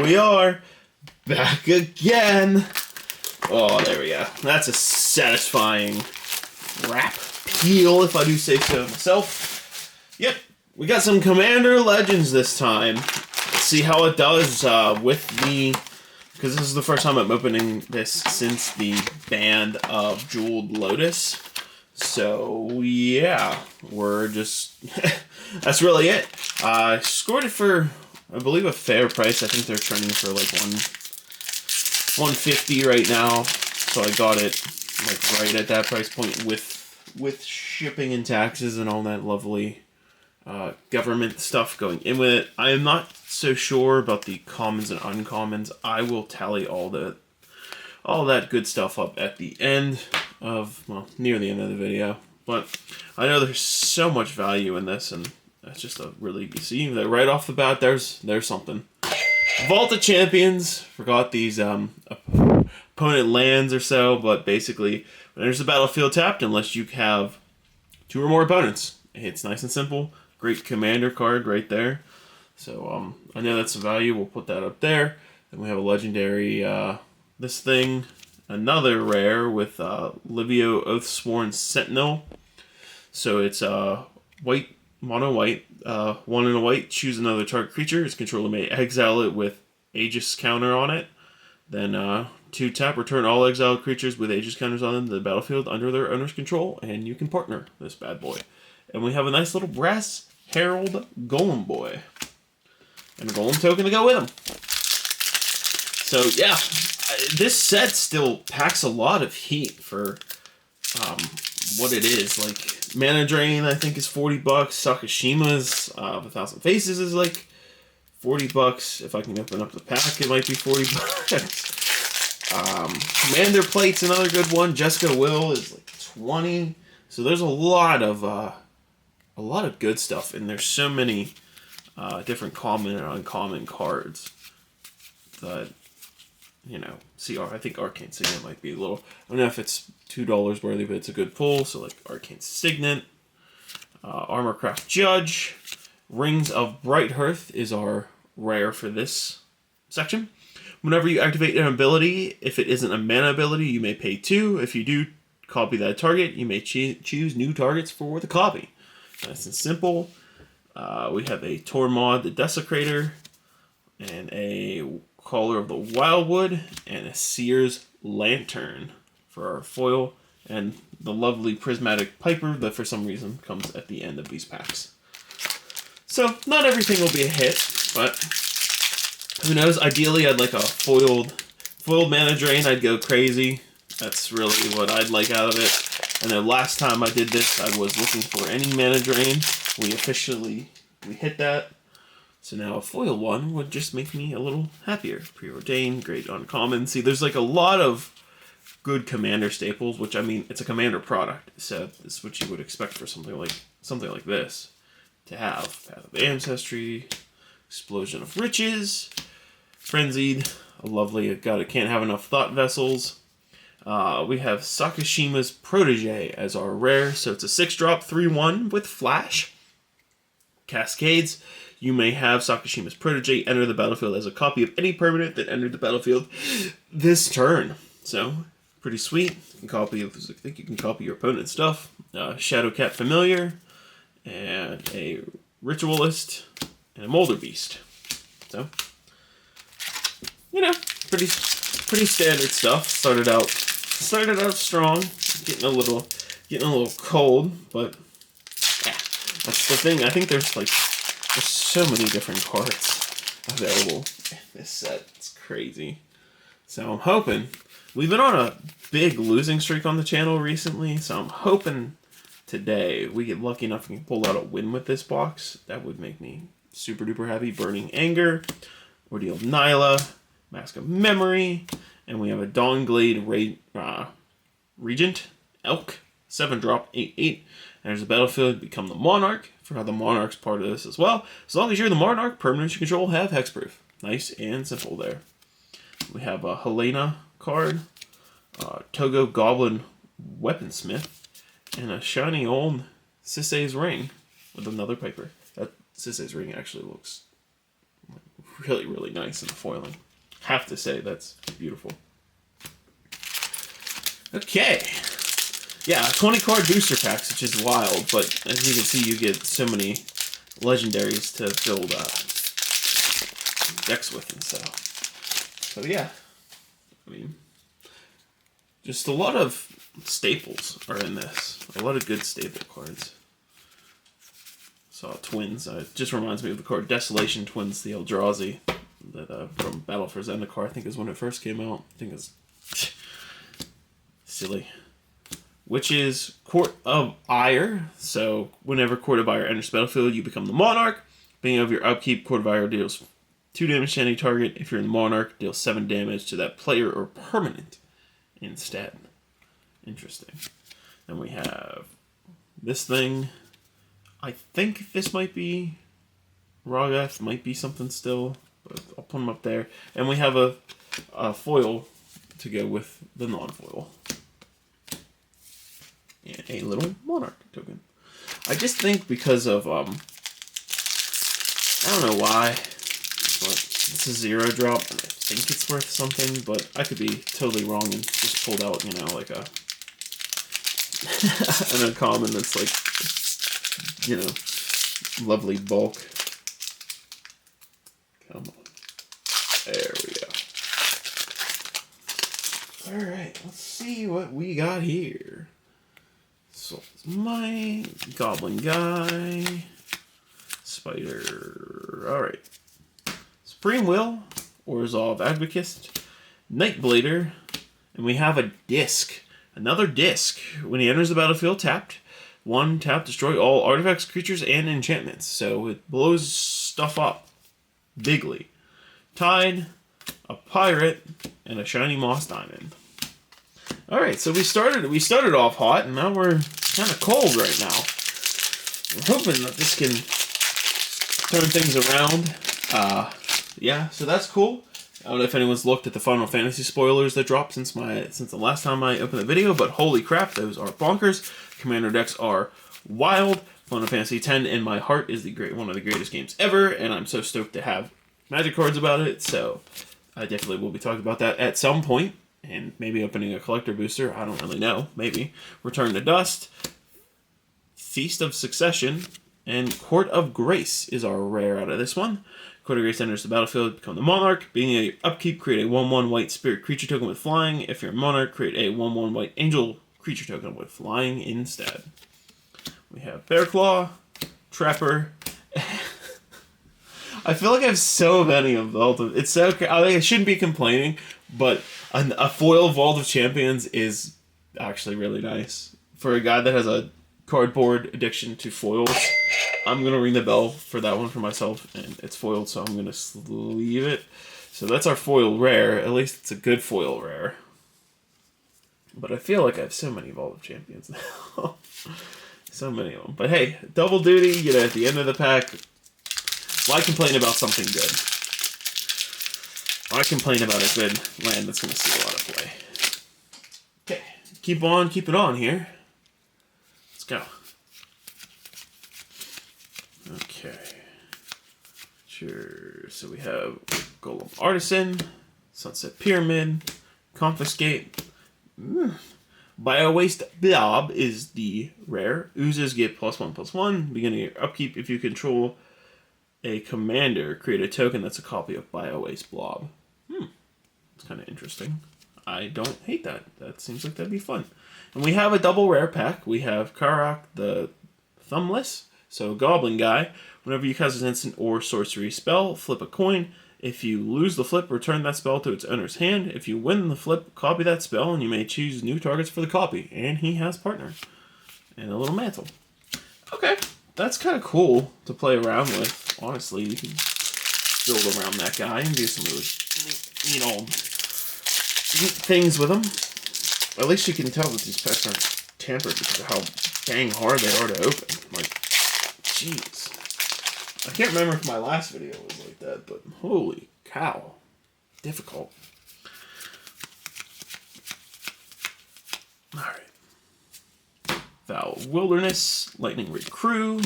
here we are, back again. Oh, there we go. That's a satisfying wrap peel, if I do say so myself. Yep, we got some Commander Legends this time. Let's see how it does with the... Because this is the first time I'm opening this since the ban of Jeweled Lotus. So, yeah, we're just... that's really it. I scored it for, I believe, a fair price. I think they're turning for like $150 right now. So I got it like right at that price point with shipping and taxes and all that lovely government stuff going in with it. I am not so sure about the commons and uncommons. I will tally all that good stuff up at the end of, well, near the end of the video. But I know there's so much value in this, and that's just a really, you see that right off the bat, there's something. Vault of Champions, forgot these opponent lands or so, but basically, when there's a battlefield tapped, unless you have 2 or more opponents. It's nice and simple. Great commander card right there. So I know that's a value. We'll put that up there. Then we have a legendary, this thing, another rare with Livio Oathsworn Sentinel. So it's white, mono white, 1 and a white. Choose another target creature. Its controller may exile it with Aegis counter on it. Then 2 tap, return all exiled creatures with Aegis counters on them to the battlefield under their owner's control, and you can partner this bad boy. And we have a nice little Brass Herald Golem boy. And a Golem token to go with him. So yeah, this set still packs a lot of heat for what it is. Like, Mana Drain, I think, is $40. Sakashima's of 1,000 Faces is like $40. If I can open up the pack, it might be $40. Commander Plate's another good one. Jessica Will is like 20. So there's a lot of good stuff, and there's so many different common and uncommon cards that, you know, see, I think Arcane Signet might be a little, I don't know if it's $2 worthy, but it's a good pull. So like Arcane Signet, Armorcraft Judge, Rings of Bright Hearth is our rare for this section. Whenever you activate an ability, if it isn't a mana ability, you may pay 2. If you do copy that target, you may choose new targets for the copy. Nice and simple. We have a Tormod the Desecrator, and a Caller of the Wildwood, and a Seer's Lantern for our foil, and the lovely Prismatic Piper that for some reason comes at the end of these packs. So, not everything will be a hit, but who knows? Ideally, I'd like a foiled Mana Drain. I'd go crazy. That's really what I'd like out of it. And then last time I did this, I was looking for any Mana Drain. We hit that. So now a foil one would just make me a little happier. Preordained, great uncommon. See, there's like a lot of good commander staples, which, I mean, it's a commander product. So this is what you would expect for something like this to have. Path of Ancestry, Explosion of Riches, Frenzied, a lovely, can't have enough Thought Vessels. We have Sakashima's Protege as our rare, so it's a 6-drop 3/1 with Flash. Cascades. You may have Sakashima's Protege enter the battlefield as a copy of any permanent that entered the battlefield this turn. So, pretty sweet. You can copy, I think you can copy your opponent's stuff. Shadowcat Familiar, and a Ritualist, and a Molder Beast. So, you know, pretty standard stuff. Started out strong, getting a little cold, but yeah, that's the thing. I think there's so many different cards available in this set. It's crazy. So I'm hoping, we've been on a big losing streak on the channel recently, so I'm hoping today we get lucky enough and can pull out a win with this box. That would make me super duper happy. Burning Anger, Ordeal of Nyla, Mask of Memory, and we have a Dawnglade Regent, Elk, 7-drop, 8/8. And there's a battlefield, become the Monarch, for how the Monarch's part of this as well. As long as you're the Monarch, permanents you control have hexproof. Nice and simple there. We have a Helena card, Togo Goblin Weaponsmith, and a shiny old Sisay's Ring with another Piper. That Sisay's Ring actually looks really, really nice in the foiling. Have to say, that's beautiful. Okay. Yeah, 20 card booster packs, which is wild, but as you can see, you get so many legendaries to build decks with and so. So yeah, I mean, just a lot of staples are in this. A lot of good staple cards. Saw Twins. It just reminds me of the card Desolation Twins, the Eldrazi, that from Battle for Zendikar, I think is when it first came out. I think it's silly. Which is Court of Ire. So whenever Court of Ire enters the battlefield, you become the Monarch. Beginning of your upkeep, Court of Ire deals 2 damage to any target. If you're in the Monarch, deals 7 damage to that player or permanent instead. Interesting. Then we have this thing. I think this might be Rogeth, might be something still, but I'll put them up there. And we have a foil to go with the non-foil. And a little Monarch token. I just think because of, I don't know why, but it's a 0 drop, and I think it's worth something, but I could be totally wrong and just pulled out, you know, like an uncommon that's like, you know, lovely bulk. Come on. There we go. Alright, let's see what we got here. So, my Goblin Guy. Spider. Alright. Supreme Will. Or Resolve Advocist. Nightblader. And we have a disc. Another disc. When he enters the battlefield, tapped. 1 tap, destroy all artifacts, creatures, and enchantments. So it blows stuff up bigly. Tide, a pirate, and a shiny moss diamond. Alright, so we started off hot, and now we're kind of cold right now. We're hoping that this can turn things around. Yeah, so that's cool. I don't know if anyone's looked at the Final Fantasy spoilers that dropped since the last time I opened the video, but holy crap, those are bonkers. Commander decks are wild. Final Fantasy X in my heart is one of the greatest games ever, and I'm so stoked to have Magic cards about it, so I definitely will be talking about that at some point, and maybe opening a collector booster, I don't really know, maybe. Return to Dust, Feast of Succession, and Court of Grace is our rare out of this one. Court of Grace enters the battlefield, become the Monarch. Being a upkeep, create a 1/1 white spirit creature token with flying. If you're a Monarch, create a 1/1 white angel creature token with flying instead. We have Bearclaw, Trapper. I feel like I have so many of them. It's so I shouldn't be complaining, but a foil Vault of Champions is actually really nice. For a guy that has a cardboard addiction to foils, I'm going to ring the bell for that one for myself, and it's foiled, so I'm going to sleeve it. So that's our foil rare. At least it's a good foil rare. But I feel like I have so many Vault of Champions now. So many of them. But hey, double duty, you know, at the end of the pack, why complain about something good? Why complain about a good land that's going to see a lot of play? Okay, keep on keeping on here. Let's go. Okay. Sure. So we have Golem Artisan, Sunset Pyramid, Confiscate. Bio-Waste Blob is the rare. Oozes get +1/+1. Beginning of your upkeep, if you control a commander, create a token that's a copy of Bio-Waste Blob. It's kind of interesting. I don't hate that. That seems like that'd be fun. And we have a double rare pack. We have Karak the Thumbless. So Goblin Guy. Whenever you cast an instant or sorcery spell, flip a coin. If you lose the flip, return that spell to its owner's hand. If you win the flip, copy that spell, and you may choose new targets for the copy. And he has partner. And a little mantle. Okay, that's kind of cool to play around with. Honestly, you can build around that guy and do some really neat things with him. At least you can tell that these packs aren't tampered because of how dang hard they are to open. Like, jeez. I can't remember if my last video was like that, but holy cow. Difficult. Alright. Foul Wilderness, Lightning Rig Crew,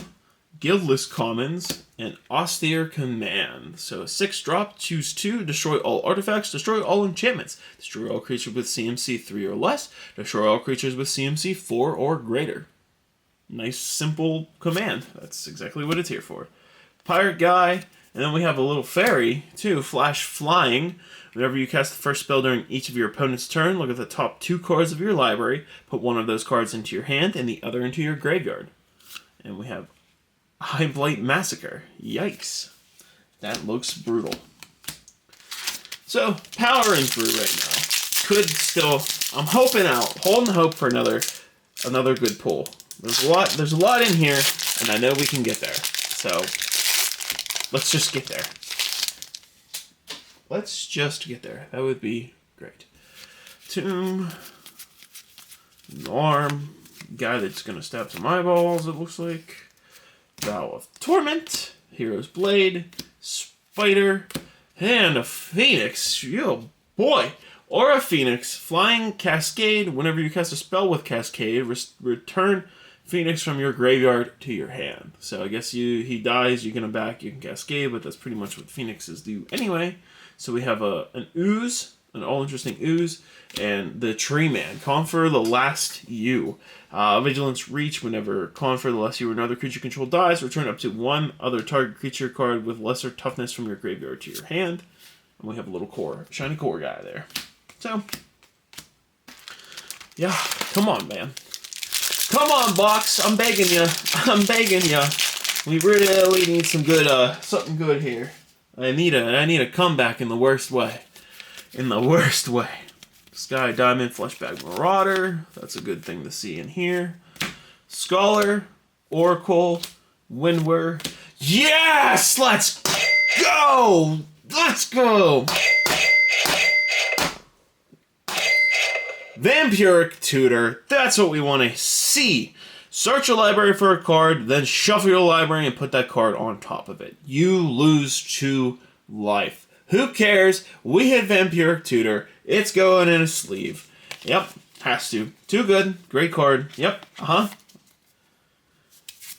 Guildless Commons, and Austere Command. So 6-drop, choose 2, destroy all artifacts, destroy all enchantments, destroy all creatures with CMC 3 or less, destroy all creatures with CMC 4 or greater. Nice, simple command. That's exactly what it's here for. Pirate Guy, and then we have a little fairy, too, Flash Flying. Whenever you cast the first spell during each of your opponent's turn, look at the top 2 cards of your library, put one of those cards into your hand and the other into your graveyard. And we have High Blight Massacre. Yikes. That looks brutal. So, powering through right now. Could still... I'm hoping out. Holding hope for another good pull. There's a lot in here, and I know we can get there. So, let's just get there. Let's just get there. That would be great. Tomb. Arm. Guy that's going to stab some eyeballs, it looks like. Vow of Torment, Hero's Blade, Spider, and a Phoenix. Yo, boy. Or a Phoenix. Flying Cascade. Whenever you cast a spell with Cascade, return Phoenix from your graveyard to your hand. So I guess he dies, you can Cascade, but that's pretty much what Phoenixes do anyway. So we have an Ooze, an all-interesting Ooze, and the Tree Man. Confer the last you. Vigilance Reach, whenever Confer the last you or another creature control dies, return up to one other target creature card with lesser toughness from your graveyard to your hand. And we have a little shiny core guy there. So, yeah, come on, man. Come on, box. I'm begging you. I'm begging you. We really need some good, something good here. I need a comeback in the worst way. In the worst way. Sky Diamond, Fleshbag Marauder. That's a good thing to see in here. Scholar, Oracle, Windward. Yes! Let's go! Let's go! Vampiric Tutor. That's what we want to see. Search your library for a card, then shuffle your library and put that card on top of it. You lose 2 life. Who cares? We hit Vampiric Tutor. It's going in a sleeve. Yep, has to. Too good. Great card. Yep,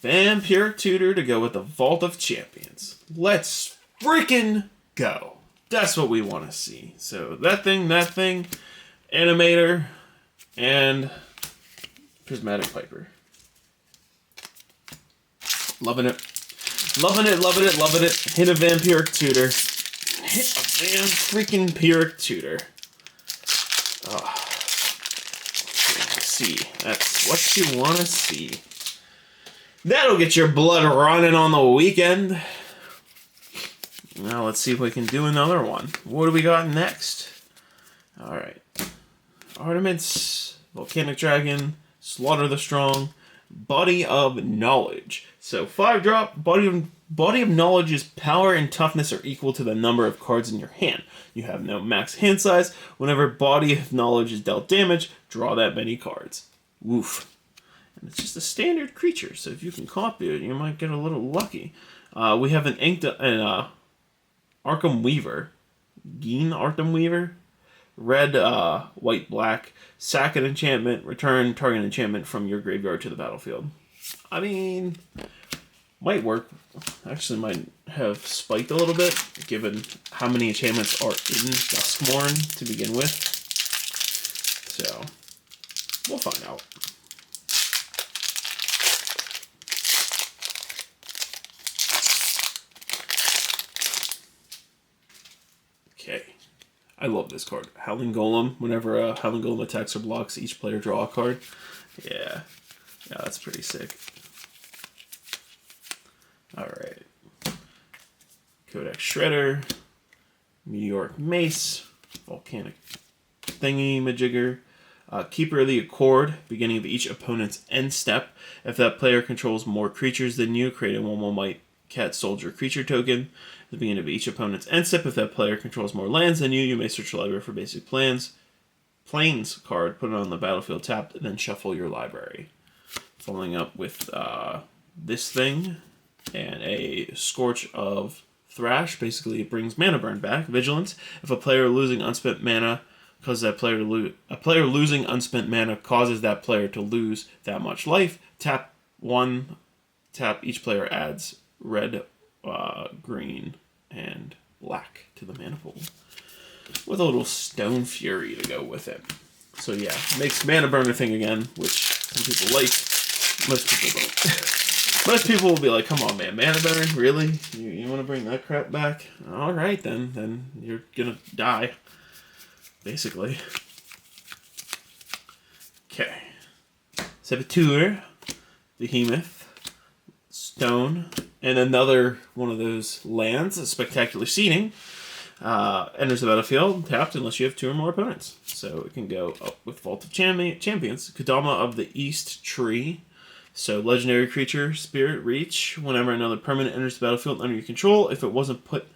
Vampiric Tutor to go with the Vault of Champions. Let's freaking go. That's what we want to see. So that thing, Animator, and Prismatic Piper. Loving it. Loving it, loving it, loving it. Hit a Vampiric Tutor. Hit a freaking Vampiric Tutor. Oh. See. That's what you want to see. That'll get your blood running on the weekend. Now let's see if we can do another one. What do we got next? Alright. Artemis, Volcanic Dragon, Slaughter the Strong, Body of Knowledge. So 5-drop, Body of Knowledge's power and toughness are equal to the number of cards in your hand. You have no max hand size. Whenever Body of Knowledge is dealt damage, draw that many cards. Woof. And it's just a standard creature, so if you can copy it, you might get a little lucky. We have an Arkham Weaver. Geen Arkham Weaver. Red, white, black. Sack an enchantment. Return target enchantment from your graveyard to the battlefield. I mean, might work. Actually, might have spiked a little bit, given how many enchantments are in Duskmourn to begin with. So, we'll find out. Okay. I love this card. Howling Golem. Whenever a Howling Golem attacks or blocks, each player draw a card. Yeah. Yeah, that's pretty sick. Alright. Codex Shredder. Meteoric Mace. Volcanic Thingy Majigger. Keeper of the Accord. Beginning of each opponent's end step. If that player controls more creatures than you, create a 1/1 White Cat Soldier creature token. At the beginning of each opponent's end step, if that player controls more lands than you may search your library for basic plains card, put it on the battlefield tapped, and then shuffle your library. Following up with this thing and a Scorch of Thrash. Basically, it brings mana burn back. Vigilance. If a player losing unspent mana causes that player to lose, a player losing unspent mana causes that player to lose that much life. Tap tap, each player adds red, green, and black to the mana pool, with a little Stone Fury to go with it. So yeah, makes mana burner thing again, which some people like, most people don't. Most people will be like, come on man, mana burn, really? You want to bring that crap back? Alright then you're gonna die, basically. Okay. Saboteur, Behemoth, Stone, and another one of those lands, a Spectacular Seeding. Enters the battlefield tapped unless you have 2 or more opponents. So it can go up with Vault of Champions. Kodama of the East Tree. So legendary creature, Spirit Reach. Whenever another permanent enters the battlefield under your control, if it wasn't put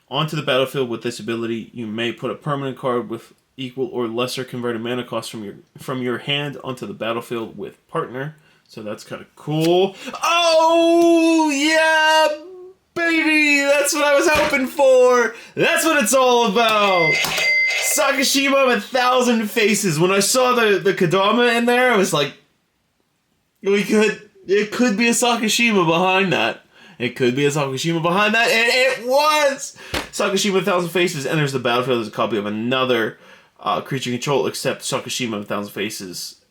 onto the battlefield with this ability, you may put a permanent card with equal or lesser converted mana cost from your hand onto the battlefield with partner. So that's kind of cool. Oh yeah, baby! That's what I was hoping for! That's what it's all about! Sakashima of 1,000 Faces. When I saw the Kodama in there, I was like, it could be a Sakashima behind that. It could be a Sakashima behind that, and it was! Sakashima 1,000 Faces enters the battlefield as a copy of another creature control, except Sakashima of 1,000 Faces,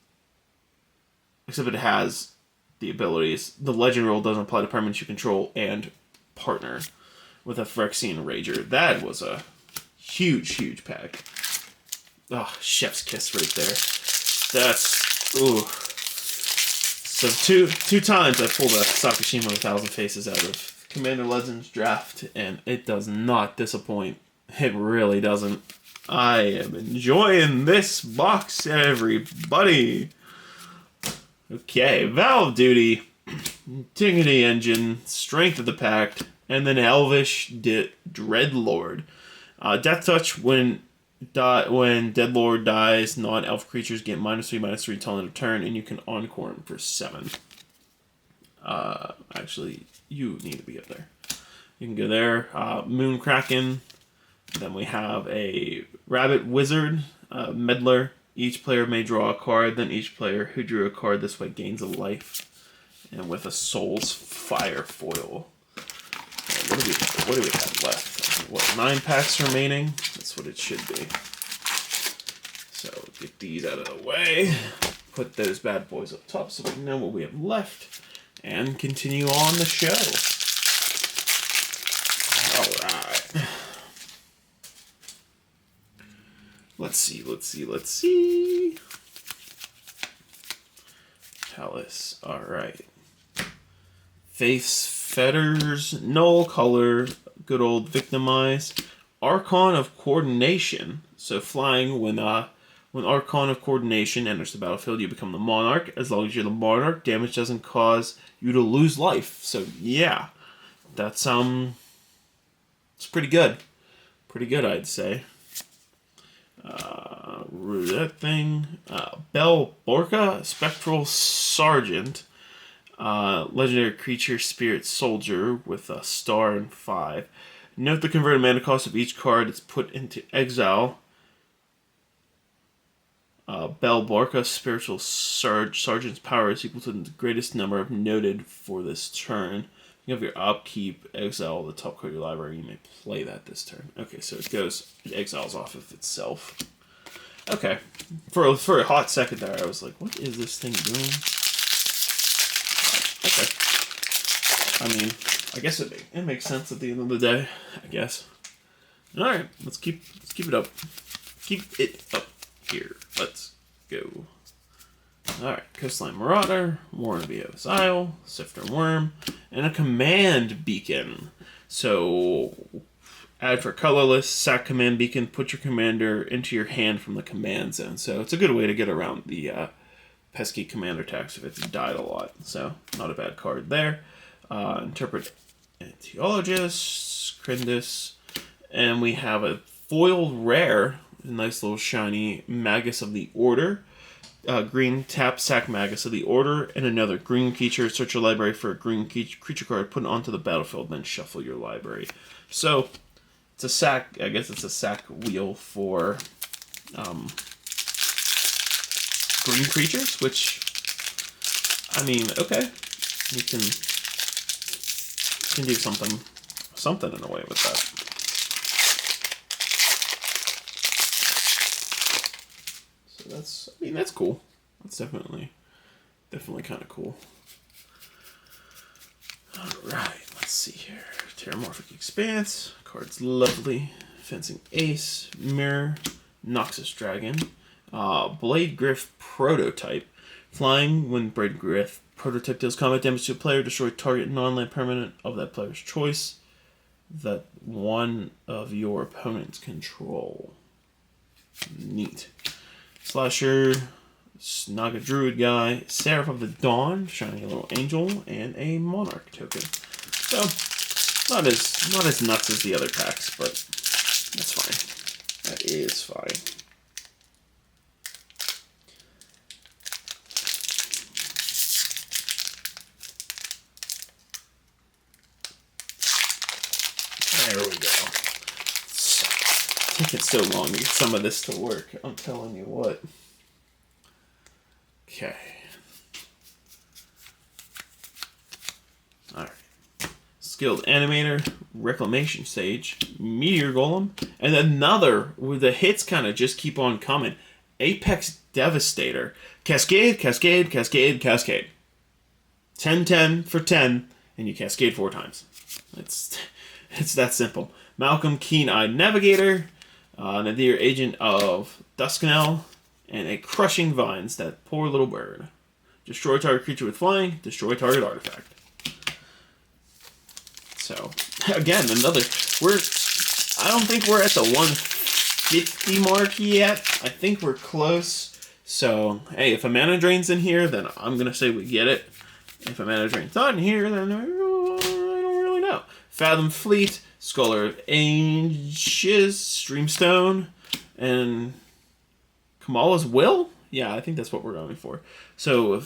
except it has the abilities. The legend rule doesn't apply to permanents you control and partner with a Phyrexian Rager. That was a huge pack. Oh, chef's kiss right there. That's, ooh. So two times I pulled a Sakashima 1,000 Faces out of Commander Legends draft, and it does not disappoint. It really doesn't. I am enjoying this box, everybody. Okay, Valve Duty, Dignity Engine, Strength of the Pact, and then Elvish Dreadlord. Death Touch, when Deadlord dies, non-elf creatures get -3/-3 until end of turn, and you can encore him for 7. Actually, you need to be up there. You can go there. Moon Kraken. Then we have a Rabbit Wizard, Meddler. Each player may draw a card, then each player who drew a card this way gains a life. And with a Soul's Fire foil. What do we have left? What, 9 packs remaining? That's what it should be. So get these out of the way. Put those bad boys up top so we know what we have left. And continue on the show. Alright. Let's see. Palace. Alright. Faith's Fetters, Null Color, good old Victimize. Archon of Coordination. So flying, when Archon of Coordination enters the battlefield, you become the Monarch. As long as you're the Monarch, damage doesn't cause you to lose life. So yeah, that's it's pretty good. Pretty good, I'd say. That thing. Bell Borka, Spectral Sergeant. Legendary creature, Spirit Soldier with a star and 5. Note the converted mana cost of each card that's put into exile. Bell Borka, Spiritual Sergeant's power is equal to the greatest number of noted for this turn. You have your upkeep, exile the top card of your library. You may play that this turn. Okay, so it exiles off of itself. Okay, for a hot second there, I was like, what is this thing doing? Okay. I mean, I guess it makes sense at the end of the day, I guess. Alright, let's keep it up. Keep it up here. Let's go. Alright, Coastline Marauder, Warren of Eos Isle, Sifter Worm, and a Command Beacon. So, add for colorless, sack Command Beacon, put your commander into your hand from the command zone. So it's a good way to get around the pesky commander tax if it's died a lot. So, not a bad card there. Interpret Antiologist, Crindus, and we have a foiled rare, a nice little shiny Magus of the Order. Green, tap, sack Magus of the Order, and another green creature. Search your library for a green creature card, put it onto the battlefield, then shuffle your library. So, it's a sack, I guess it's a sack wheel for green creatures, which, I mean, okay. You can can do something in a way with that. So that's, I mean, that's cool. That's definitely kind of cool. All right, let's see here. Terramorphic Expanse. Card's lovely. Fencing Ace. Mirror. Noxus Dragon. Blade Griff Prototype. Flying, when Blade Griff Prototype deals combat damage to a player, destroy target non-land permanent of that player's choice that one of your opponents control. Neat. Slasher, Naga Druid guy, Seraph of the Dawn, Shining Little Angel, and a Monarch token. So, not as nuts as the other packs, but that's fine. That is fine. There we go. It's taking so long to get some of this to work. I'm telling you what. Okay. Alright. Skilled Animator, Reclamation Sage, Meteor Golem, and another where the hits kind of just keep on coming. Apex Devastator. Cascade, Cascade, Cascade, Cascade. 10-10 for 10, and you cascade 4 times. It's that simple. Malcolm Keen-Eyed Navigator, Nadir Agent of Dusknell, and a Crushing Vines, that poor little bird. Destroy target creature with flying, destroy target artifact. So, again, I don't think we're at the 150 mark yet. I think we're close. So, hey, if a Mana Drain's in here, then I'm going to say we get it. If a Mana Drain's not in here, then I don't really know. Fathom Fleet, Scholar of Ages, Streamstone, and Kamala's Will? Yeah, I think that's what we're going for. So,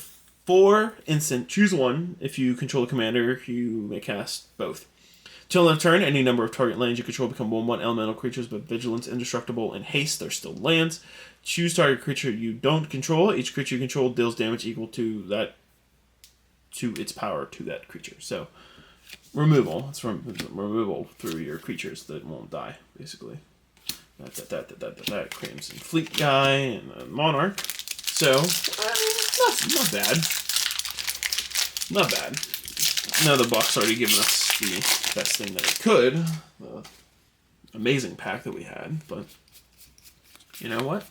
4 instant, choose one. If you control a commander, you may cast both. Till end of turn, any number of target lands you control become 1/1 elemental creatures, but vigilance, indestructible, and haste, they're still lands. Choose target creature you don't control. Each creature you control deals damage equal to its power to that creature. So, removal. It's from removal through your creatures that won't die, basically. That Crimson Fleet guy and a Monarch. So, not bad. Not bad. Now the box already given us the best thing that it could. The amazing pack that we had. But, you know what?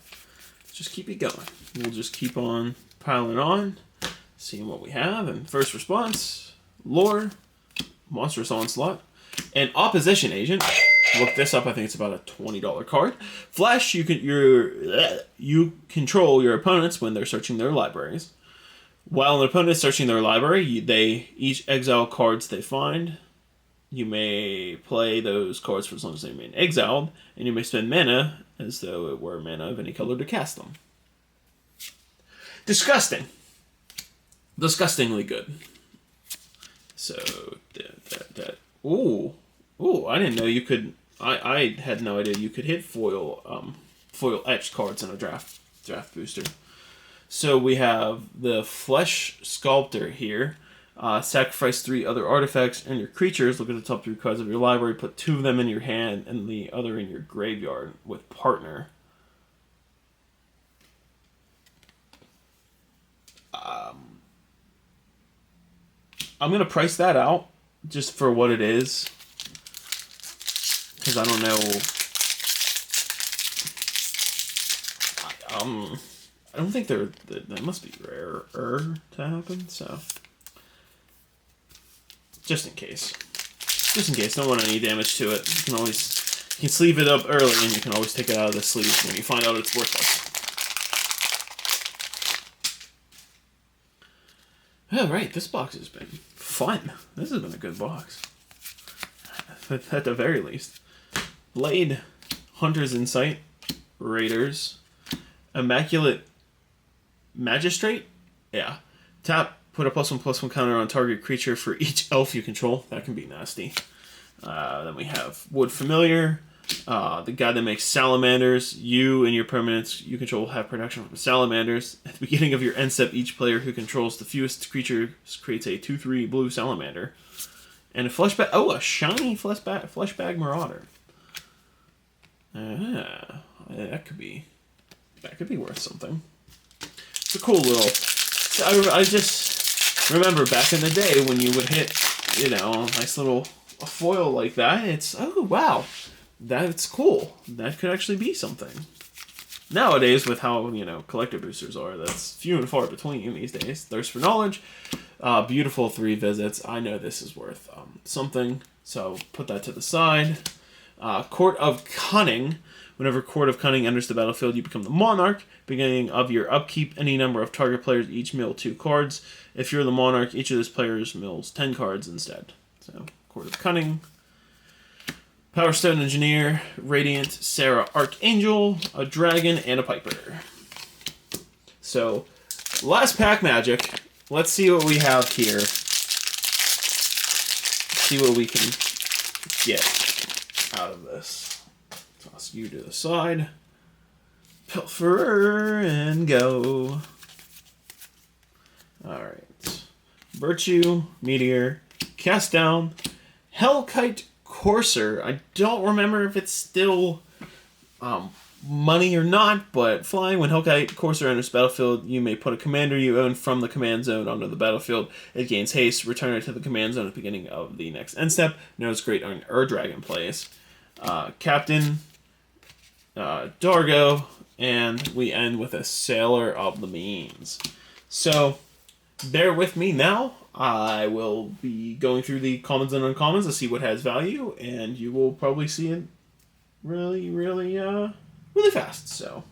Let's just keep it going. We'll just keep on piling on, seeing what we have. And first response, Lore, Monstrous Onslaught, and Opposition Agent. Look this up. I think it's about a $20 card. Flash. You control your opponents when they're searching their libraries. While an opponent is searching their library, they each exile cards they find. You may play those cards for as long as they remain exiled, and you may spend mana as though it were mana of any color to cast them. Disgusting. Disgustingly good. So Ooh, I didn't know you could. I had no idea you could hit foil etched cards in a draft booster. So we have the Flesh Sculptor here. Sacrifice 3 other artifacts and your creatures. Look at the top 3 cards of your library. Put 2 of them in your hand and the other in your graveyard with Partner. I'm going to price that out just for what it is. Because I don't know. I don't think that must be rarer to happen, so. Just in case. Don't want any damage to it. You can sleeve it up early and you can always take it out of the sleeve when you find out it's worthless. Alright, this box has been fun. This has been a good box. At the very least. Blade, Hunter's Insight, Raiders, Immaculate Magistrate? Yeah. Tap, put a +1/+1 counter on target creature for each elf you control. That can be nasty. Then we have Wood Familiar, the guy that makes salamanders. You and your permanents you control have protection from salamanders. At the beginning of your end step, each player who controls the fewest creatures creates a 2/3 blue salamander. And a fleshbag. Oh, a shiny fleshbag Marauder. That could be worth something. It's a cool little. I just remember back in the day when you would hit, a nice little foil like that. It's wow, that's cool. That could actually be something. Nowadays, with how collector boosters are, that's few and far between these days. Thirst for knowledge, beautiful 3 visits. I know this is worth something, so put that to the side. Court of Cunning. Whenever Court of Cunning enters the battlefield, you become the monarch. Beginning of your upkeep, any number of target players each mill 2 cards. If you're the monarch, each of those players mills 10 cards instead. So, Court of Cunning. Power Stone Engineer, Radiant, Sarah Archangel, a Dragon, and a Piper. So, last pack magic. Let's see what we have here. See what we can get out of this. Toss you to the side. Pilferer and go. Alright. Virtue, Meteor, Cast Down, Hellkite Courser. I don't remember if it's still money or not, but flying. When Hellkite Courser enters the battlefield, you may put a commander you own from the command zone onto the battlefield. It gains haste. Return it to the command zone at the beginning of the next end step. Knows great on Dragon plays. Captain, Dargo, and we end with a Sailor of the Means. So, bear with me now. I will be going through the commons and uncommons to see what has value, and you will probably see it really, really, really fast. So.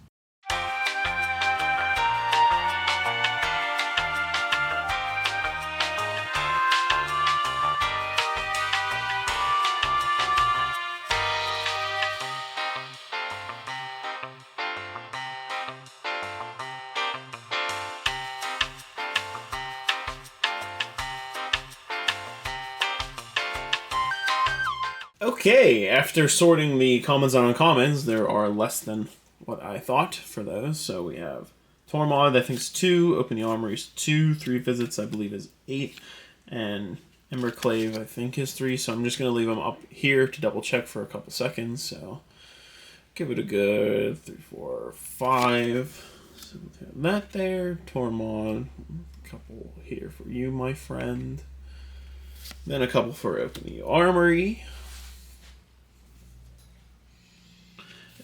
Okay, after sorting the commons and uncommons, there are less than what I thought for those. So we have Tormod, I think is 2, Open the Armory is 2, 3 visits I believe is 8, and Emberclave I think is 3, so I'm just going to leave them up here to double check for a couple seconds. So give it a good 3, 4, 5. So we have that there, Tormod, a couple here for you, my friend. Then a couple for Open the Armory.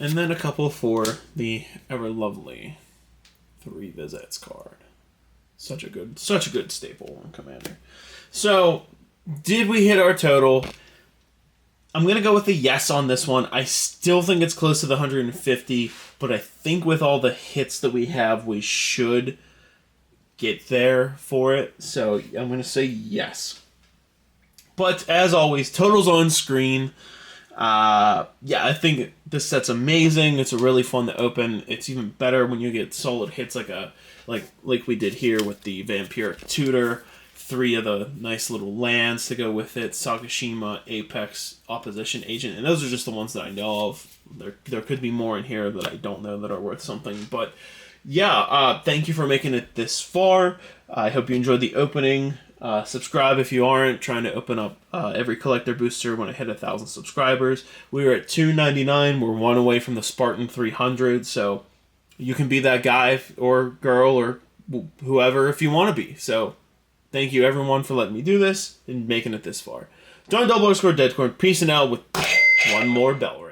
And then a couple for the ever lovely 3 visits card. Such a good staple on Commander. So, did we hit our total? I'm gonna go with a yes on this one. I still think it's close to the 150, but I think with all the hits that we have, we should get there for it. So I'm gonna say yes. But as always, totals on screen. Yeah, I think this set's amazing. It's really fun to open. It's even better when you get solid hits like we did here with the Vampiric Tutor. 3 of the nice little lands to go with it. Sakashima, Apex, Opposition Agent. And those are just the ones that I know of. There could be more in here that I don't know that are worth something. But yeah, thank you for making it this far. I hope you enjoyed the opening. Subscribe if you aren't. Trying to open up every collector booster when I hit 1,000 subscribers. We are at 299. We're 1 away from the Spartan 300. So you can be that guy or girl or whoever if you want to be. So thank you everyone for letting me do this and making it this far. John _Deadcorn, peace and out with one more bell.